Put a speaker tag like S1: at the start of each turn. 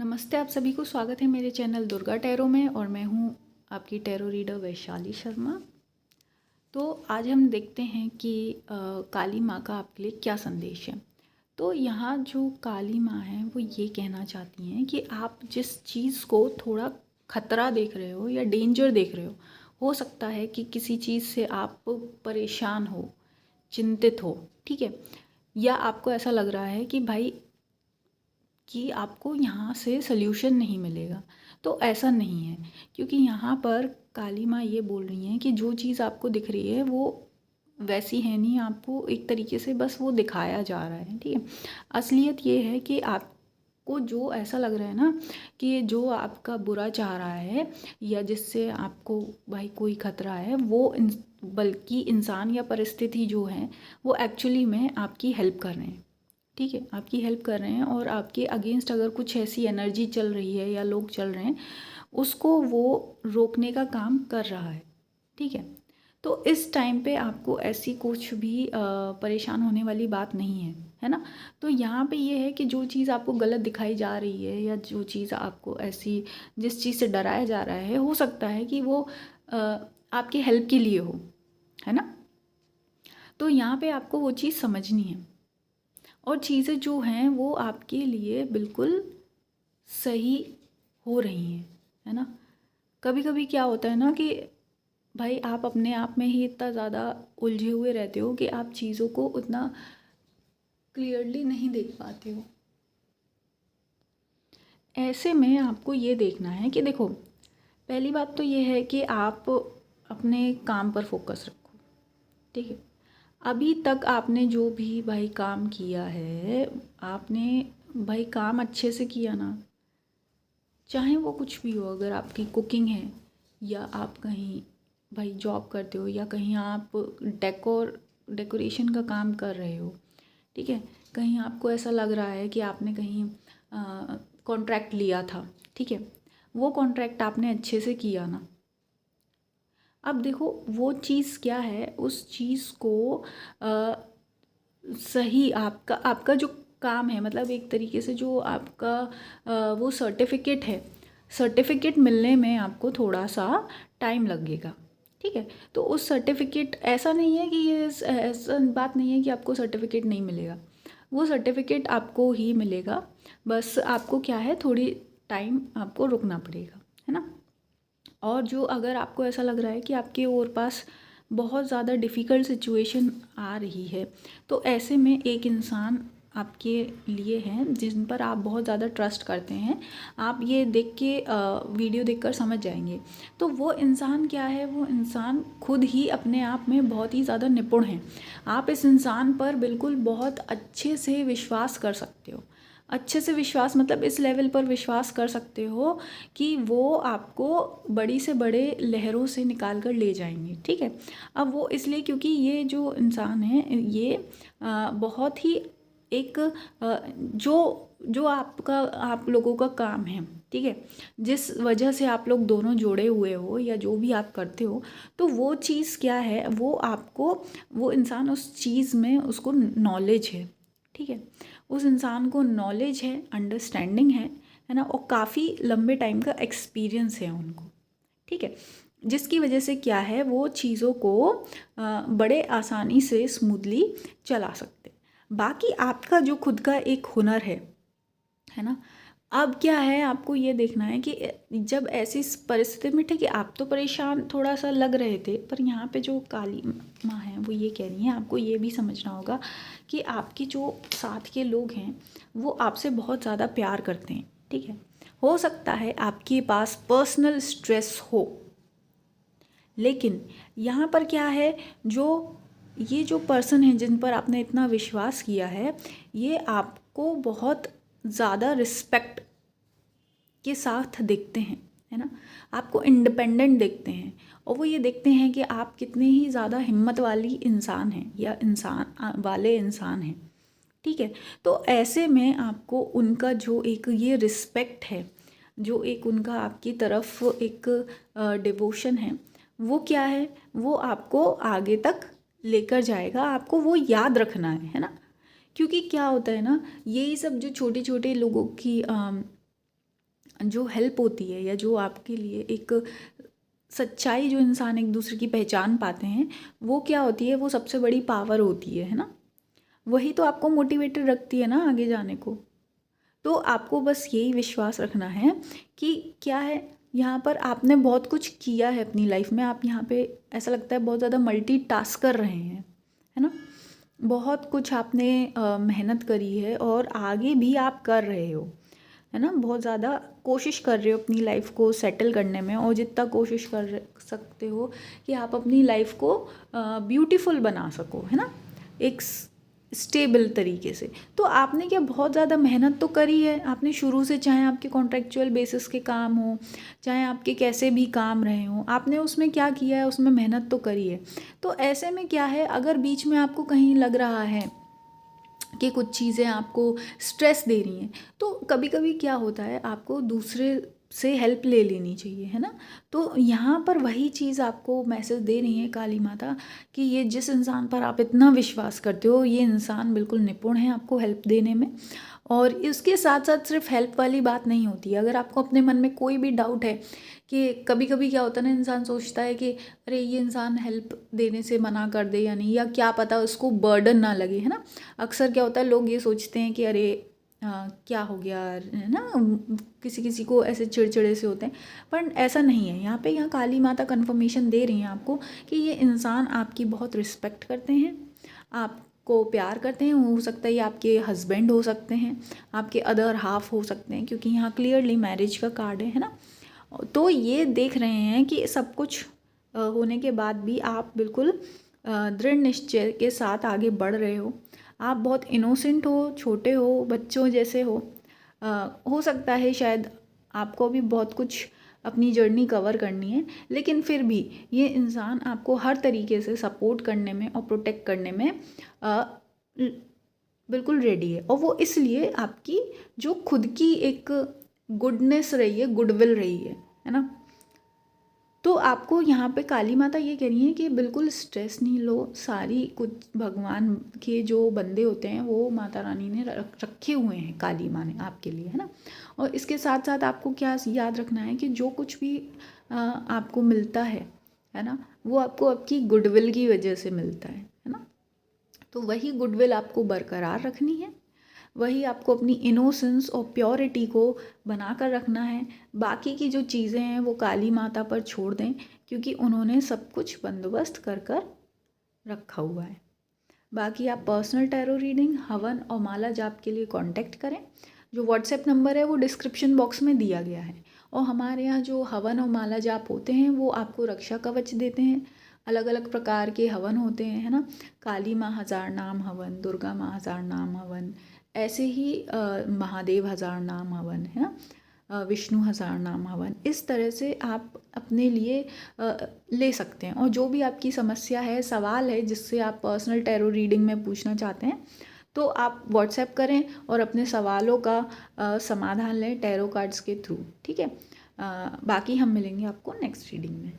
S1: नमस्ते, आप सभी को स्वागत है मेरे चैनल दुर्गा टैरो में और मैं हूँ आपकी टैरो रीडर वैशाली शर्मा। तो आज हम देखते हैं कि काली माँ का आपके लिए क्या संदेश है। तो यहाँ जो काली माँ है वो ये कहना चाहती हैं कि आप जिस चीज़ को थोड़ा खतरा देख रहे हो या डेंजर देख रहे हो सकता है कि किसी चीज़ से आप परेशान हो, चिंतित हो, ठीक है, या आपको ऐसा लग रहा है कि भाई कि आपको यहाँ से सल्यूशन नहीं मिलेगा। तो ऐसा नहीं है, क्योंकि यहाँ पर काली माँ ये बोल रही हैं कि जो चीज़ आपको दिख रही है वो वैसी है नहीं, आपको एक तरीके से बस वो दिखाया जा रहा है, ठीक है। असलियत ये है कि आपको जो ऐसा लग रहा है ना कि जो आपका बुरा चाह रहा है या जिससे आपको भाई कोई खतरा है वो बल्कि इंसान या परिस्थिति जो है वो एक्चुअली में आपकी हेल्प कर रहे हैं, ठीक है, आपकी हेल्प कर रहे हैं और आपके अगेंस्ट अगर कुछ ऐसी एनर्जी चल रही है या लोग चल रहे हैं उसको वो रोकने का काम कर रहा है, ठीक है। तो इस टाइम पे आपको ऐसी कुछ भी परेशान होने वाली बात नहीं है ना। तो यहाँ पे ये है कि जो चीज़ आपको गलत दिखाई जा रही है या जो चीज़ आपको ऐसी जिस चीज़ से डराया जा रहा है हो सकता है कि वो आपकी हेल्प के लिए हो, है ना। तो यहाँ पे आपको वो चीज़ समझनी है और चीज़ें जो हैं वो आपके लिए बिल्कुल सही हो रही हैं, है ना। कभी कभी क्या होता है ना कि भाई आप अपने आप में ही इतना ज़्यादा उलझे हुए रहते हो कि आप चीज़ों को उतना क्लियरली नहीं देख पाते हो। ऐसे में आपको ये देखना है कि देखो, पहली बात तो ये है कि आप अपने काम पर फोकस रखो, ठीक है। अभी तक आपने जो भी भाई काम किया है, आपने भाई काम अच्छे से किया ना, चाहे वो कुछ भी हो। अगर आपकी कुकिंग है या आप कहीं भाई जॉब करते हो या कहीं आप डेकोरेशन का काम कर रहे हो, ठीक है, कहीं आपको ऐसा लग रहा है कि आपने कहीं कॉन्ट्रैक्ट लिया था, ठीक है, वो कॉन्ट्रैक्ट आपने अच्छे से किया ना। अब देखो वो चीज़ क्या है, उस चीज़ को अ, सही आपका आपका जो काम है, मतलब एक तरीके से जो आपका वो सर्टिफिकेट है, सर्टिफिकेट मिलने में आपको थोड़ा सा टाइम लगेगा, ठीक है। तो उस सर्टिफिकेट ऐसा नहीं है कि ये ऐसा बात नहीं है कि आपको सर्टिफिकेट नहीं मिलेगा, वो सर्टिफिकेट आपको ही मिलेगा। बस आपको क्या है, थोड़ी टाइम आपको रुकना पड़ेगा, है ना। और जो अगर आपको ऐसा लग रहा है कि आपके और पास बहुत ज़्यादा डिफ़िकल्ट सिचुएशन आ रही है, तो ऐसे में एक इंसान आपके लिए है जिन पर आप बहुत ज़्यादा ट्रस्ट करते हैं। आप ये देख के वीडियो देखकर समझ जाएंगे। तो वो इंसान क्या है, वो इंसान खुद ही अपने आप में बहुत ही ज़्यादा निपुण है। आप इस इंसान पर बिल्कुल बहुत अच्छे से विश्वास कर सकते हो। अच्छे से विश्वास मतलब इस लेवल पर विश्वास कर सकते हो कि वो आपको बड़ी से बड़े लहरों से निकाल कर ले जाएंगे, ठीक है। अब वो इसलिए क्योंकि ये जो इंसान है ये बहुत ही एक जो जो आपका आप लोगों का काम है, ठीक है, जिस वजह से आप लोग दोनों जोड़े हुए हो या जो भी आप करते हो, तो वो चीज़ क्या है, वो आपको वो इंसान उस चीज़ में उसको नॉलेज है, ठीक है। उस इंसान को नॉलेज है, अंडरस्टैंडिंग है ना, और काफ़ी लंबे टाइम का एक्सपीरियंस है उनको, ठीक है। जिसकी वजह से क्या है, वो चीज़ों को बड़े आसानी से स्मूथली चला सकते। बाकी आपका जो खुद का एक हुनर है ना। अब क्या है, आपको ये देखना है कि जब ऐसी परिस्थिति में, ठीक है, आप तो परेशान थोड़ा सा लग रहे थे, पर यहाँ पे जो काली माँ है वो ये कह रही हैं, आपको ये भी समझना होगा कि आपके जो साथ के लोग हैं वो आपसे बहुत ज़्यादा प्यार करते हैं, ठीक है। हो सकता है आपके पास पर्सनल स्ट्रेस हो, लेकिन यहाँ पर क्या है, जो ये जो पर्सन है जिन पर आपने इतना विश्वास किया है, ये आपको बहुत ज़्यादा रिस्पेक्ट के साथ देखते हैं, है ना। आपको इंडिपेंडेंट देखते हैं और वो ये देखते हैं कि आप कितने ही ज़्यादा हिम्मत वाली इंसान हैं या इंसान वाले इंसान हैं, ठीक है। तो ऐसे में आपको उनका जो एक ये रिस्पेक्ट है, जो एक उनका आपकी तरफ एक डिवोशन है, वो क्या है, वो आपको आगे तक लेकर जाएगा। आपको वो याद रखना है ना। क्योंकि क्या होता है ना, यही सब जो छोटे छोटे लोगों की जो हेल्प होती है या जो आपके लिए एक सच्चाई जो इंसान एक दूसरे की पहचान पाते हैं, वो क्या होती है, वो सबसे बड़ी पावर होती है ना। वही तो आपको मोटिवेटेड रखती है ना आगे जाने को। तो आपको बस यही विश्वास रखना है कि क्या है, यहाँ पर आपने बहुत कुछ किया है अपनी लाइफ में, आप यहाँ पे ऐसा लगता है बहुत ज़्यादा मल्टीटास्क कर रहे हैं, है ना। बहुत कुछ आपने मेहनत करी है और आगे भी आप कर रहे हो, है ना। बहुत ज़्यादा कोशिश कर रहे हो अपनी लाइफ को सेटल करने में, और जितना कोशिश कर सकते हो कि आप अपनी लाइफ को ब्यूटीफुल बना सको, है ना, एक स्टेबल तरीके से। तो आपने क्या बहुत ज़्यादा मेहनत तो करी है आपने शुरू से, चाहे आपके कॉन्ट्रेक्चुअल बेसिस के काम हो, चाहे आपके कैसे भी काम रहे हों, आपने उसमें क्या किया है, उसमें मेहनत तो करी है। तो ऐसे में क्या है, अगर बीच में आपको कहीं लग रहा है कि कुछ चीज़ें आपको स्ट्रेस दे रही हैं, तो कभी कभी क्या होता है, आपको दूसरे से हेल्प ले लेनी चाहिए, है ना। तो यहाँ पर वही चीज़ आपको मैसेज दे रही है काली माता कि ये जिस इंसान पर आप इतना विश्वास करते हो, ये इंसान बिल्कुल निपुण है आपको हेल्प देने में। और इसके साथ साथ सिर्फ हेल्प वाली बात नहीं होती है। अगर आपको अपने मन में कोई भी डाउट है, कि कभी कभी क्या होता है ना, इंसान सोचता है कि अरे ये इंसान हेल्प देने से मना कर दे या नहीं, या क्या पता उसको बर्डन ना लगे, है ना। अक्सर क्या होता है, लोग ये सोचते हैं कि अरे क्या हो गया, है ना, किसी किसी को ऐसे चिड़चिड़े से होते हैं। पर ऐसा नहीं है, यहाँ काली माता कन्फर्मेशन दे रही हैं आपको कि ये इंसान आपकी बहुत रिस्पेक्ट करते हैं, आपको प्यार करते हैं। हो सकता है ये आपके हस्बैंड हो सकते हैं, आपके अदर हाफ हो सकते हैं, क्योंकि यहाँ क्लियरली मैरिज का कार्ड है ना। तो ये देख रहे हैं कि सब कुछ होने के बाद भी आप बिल्कुल दृढ़ निश्चय के साथ आगे बढ़ रहे हो। आप बहुत इनोसेंट हो, छोटे हो, बच्चों जैसे हो सकता है शायद आपको भी बहुत कुछ अपनी जर्नी कवर करनी है, लेकिन फिर भी ये इंसान आपको हर तरीके से सपोर्ट करने में और प्रोटेक्ट करने में बिल्कुल रेडी है। और वो इसलिए आपकी जो खुद की एक गुडनेस रही है, गुडविल रही है ना। तो आपको यहाँ पे काली माता ये कह रही है कि बिल्कुल स्ट्रेस नहीं लो। सारी कुछ भगवान के जो बंदे होते हैं वो माता रानी ने रखे हुए हैं, काली माँ ने आपके लिए, है ना। और इसके साथ साथ आपको क्या याद रखना है कि जो कुछ भी आपको मिलता है ना, वो आपको आपकी गुडविल की वजह से मिलता है ना। तो वही गुडविल आपको बरकरार रखनी है, वही आपको अपनी इनोसेंस और प्योरिटी को बना कर रखना है। बाकी की जो चीज़ें हैं वो काली माता पर छोड़ दें, क्योंकि उन्होंने सब कुछ बंदोबस्त कर रखा हुआ है। बाकी आप पर्सनल टैरो रीडिंग, हवन और माला जाप के लिए कांटेक्ट करें। जो व्हाट्सएप नंबर है वो डिस्क्रिप्शन बॉक्स में दिया गया है। और हमारे यहाँ जो हवन और माला जाप होते हैं वो आपको रक्षा कवच देते हैं। अलग अलग प्रकार के हवन होते हैं, है ना। काली माँ 1000 नाम हवन, दुर्गा माँ 1000 नाम हवन, ऐसे ही महादेव 1000 नाम हवन, है ना, विष्णु 1000 नाम हवन। इस तरह से आप अपने लिए ले सकते हैं। और जो भी आपकी समस्या है, सवाल है, जिससे आप पर्सनल टैरो रीडिंग में पूछना चाहते हैं, तो आप व्हाट्सएप करें और अपने सवालों का समाधान लें टैरो कार्ड्स के थ्रू, ठीक है। बाकी हम मिलेंगे आपको नेक्स्ट रीडिंग में।